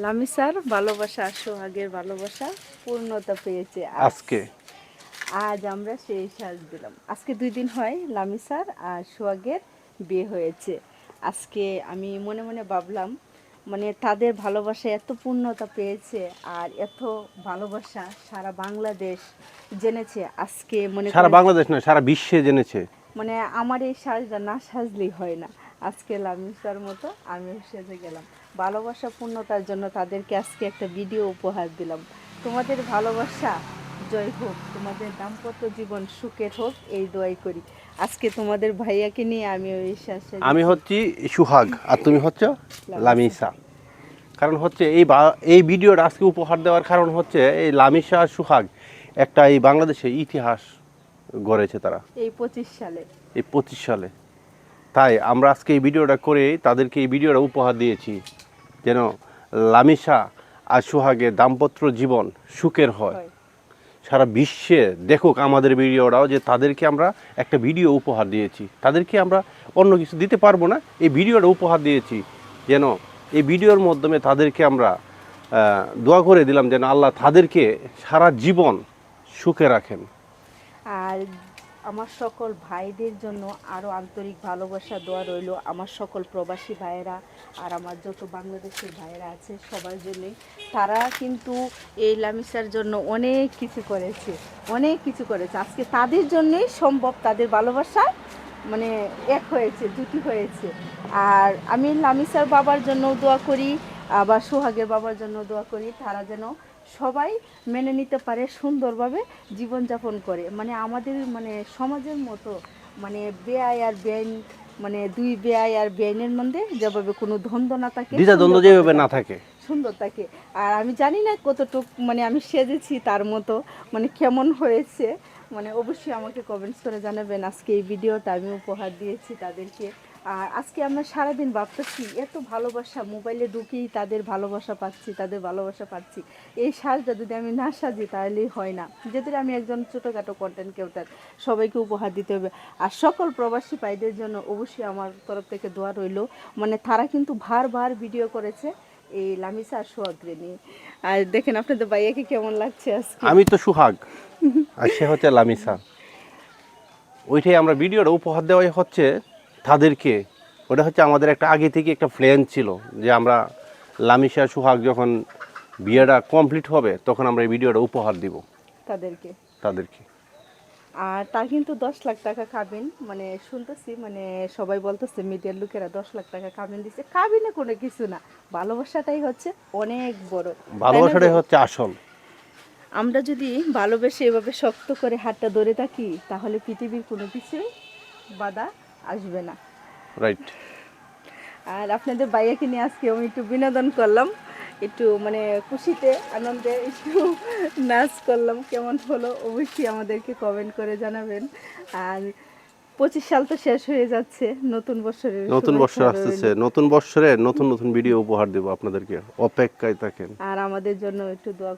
লামিসার ভালোবাসা আর সোহাগের ভালোবাসা পূর্ণতা পেয়েছে আজকে। আজ আমরা সেই সাজ দিলাম। আজকে 2 দিন হয় লামিসার আর সোহাগের বিয়ে হয়েছে। আজকে আমি মনে মনে ভাবলাম, মানে তাদের ভালোবাসা এত পূর্ণতা পেয়েছে আর এত ভালোবাসা সারা বাংলাদেশ জেনেছে। আজকে মনে সারা করেন বাংলাদেশ নয়, সারা বিশ্বে জেনেছে। মানে আমার এই সাজটা না সাজলেই হয় না। আজকে লামিসার মতো আমিও সেজে গেলাম। ভালোবাসা পূর্ণতার জন্য তাদেরকে আজকে একটা ভিডিও উপহার দিলাম। তোমাদের ভালোবাসা জয় হোক, তোমাদের দাম্পত্য জীবন সুখের হোক, এই দোয়াই করি। আজকে তোমাদের ভাইয়াকে নিয়ে আমি ওই সাজে আমি হচ্ছি সুহাগ আর তুমি হচ্ছে লামিসা। কারণ হচ্ছে এই ভিডিওটা আজকে উপহার দেওয়ার কারণ হচ্ছে এই লামিসা আর সুহাগ একটা এই বাংলাদেশে ইতিহাস গড়েছে তারা এই 25 সালে। এই 25 সালে। তাই আমরা আজকে এই ভিডিওটা করে তাদেরকে এই ভিডিওটা উপহার দিয়েছি, যেন লামিসা আর সোহাগের দাম্পত্য জীবন সুখের হয়। সারা বিশ্বে দেখুক আমাদের ভিডিওটাও, যে তাদেরকে আমরা একটা ভিডিও উপহার দিয়েছি। তাদেরকে আমরা অন্য কিছু দিতে পারবো না, এই ভিডিওটা উপহার দিয়েছি, যেন এই ভিডিওর মাধ্যমে তাদেরকে আমরা দোয়া করে দিলাম যেন আল্লাহ তাদেরকে সারা জীবন সুখে রাখেন। আর আমার সকল ভাইদের জন্য আরও আন্তরিক ভালোবাসা দোয়া রইল। আমার সকল প্রবাসী ভাইয়েরা আর আমার যত বাংলাদেশের ভাইয়েরা আছে সবার জন্যই। তারা কিন্তু এই লামিসার জন্য অনেক কিছু করেছে, অনেক কিছু করেছে। আজকে তাদের জন্যই সম্ভব, তাদের ভালোবাসা মানে এক হয়েছে, জুটি হয়েছে। আর আমি লামিসার বাবার জন্য দোয়া করি, আবার সোহাগের বাবার জন্য দোয়া করি, তারা যেন সবাই মেনে নিতে পারে, সুন্দরভাবে জীবনযাপন করে। মানে আমাদের মানে সমাজের মতো মানে বেআই আর বেআইন, মানে দুই বেআই আর বেআইনের মধ্যে যেভাবে কোনো দ্বন্দ্ব না থাকে, দ্বিধাদ্বন্দ্ব যেভাবে না থাকে, সুন্দর থাকে। আর আমি জানি না কতটুক মানে আমি সেজেছি তার মতো, মানে কেমন হয়েছে, মানে অবশ্যই আমাকে কমেন্টস করে জানাবেন। আজকে এই ভিডিওটা আমি উপহার দিয়েছি তাদেরকে। আর আজকে আমরা সারাদিন ভাবতেছি এত ভালোবাসা, মোবাইলে ঢুকেই তাদের ভালোবাসা পাচ্ছি, তাদের ভালোবাসা পাচ্ছি। এই সাজটা যদি আমি না সাজি তাহলেই হয় না, যেহেতু আমি একজন ছোটোখাটো কন্টেন্ট ক্রিয়েটর, সবাইকে উপহার দিতে হবে। আর সকল প্রবাসী ভাইদের জন্য অবশ্যই আমার তরফ থেকে দোয়া রইল। মানে তারা কিন্তু বারবার ভিডিও করেছে এই লামিসা আর সোহাগকে নিয়ে। আর দেখেন আপনাদের ভাইয়াকে কেমন লাগছে আজকে। আমি তো সুহাগ আর সে হচ্ছে লামিসা। ওইটাই আমরা ভিডিওটা উপহার দেওয়াই হচ্ছে তাদেরকে। ওটা হচ্ছে আমাদের একটা আগে থেকে একটা প্ল্যান ছিল, যে আমরা লামিসা সুহাগ যখন বিয়েটা কমপ্লিট হবে তখন আমরা এই ভিডিওটা উপহার দিব তাদেরকে। আর তার কিন্তু 10 লাখ টাকা কাবিন, মানে শুনতেছি, মানে সবাই বলতেছে মিডিয়ার লোকেরা 10 লাখ টাকা কাবিন দিচ্ছে। কাবিনে কোনো কিছু না, ভালোবাসাটাই হচ্ছে অনেক বড়, ভালোবাসাটাই হচ্ছে আসল। আমরা যদি ভালোবেসে এভাবে শক্ত করে হাতটা ধরে থাকি তাহলে পৃথিবীর কোনো কিছুই বাধা আসবে না। রাইট। আর আপনাদের ভাইয়াকে নিয়ে আজকে আমি একটু বিনোদন করলাম, একটু মানে খুশিতে আনন্দে একটু নাচ করলাম। কেমন হলো অবশ্যই আমাদেরকে কমেন্ট করে জানাবেন। আর 25 সাল তো শেষ হয়ে যাচ্ছে, নতুন বছরের নতুন বছর আসতেছে, নতুন বছরে নতুন নতুন ভিডিও উপহার দেব আপনাদেরকে, অপেক্ষায় থাকেন। আর আমাদের জন্য একটু দোয়া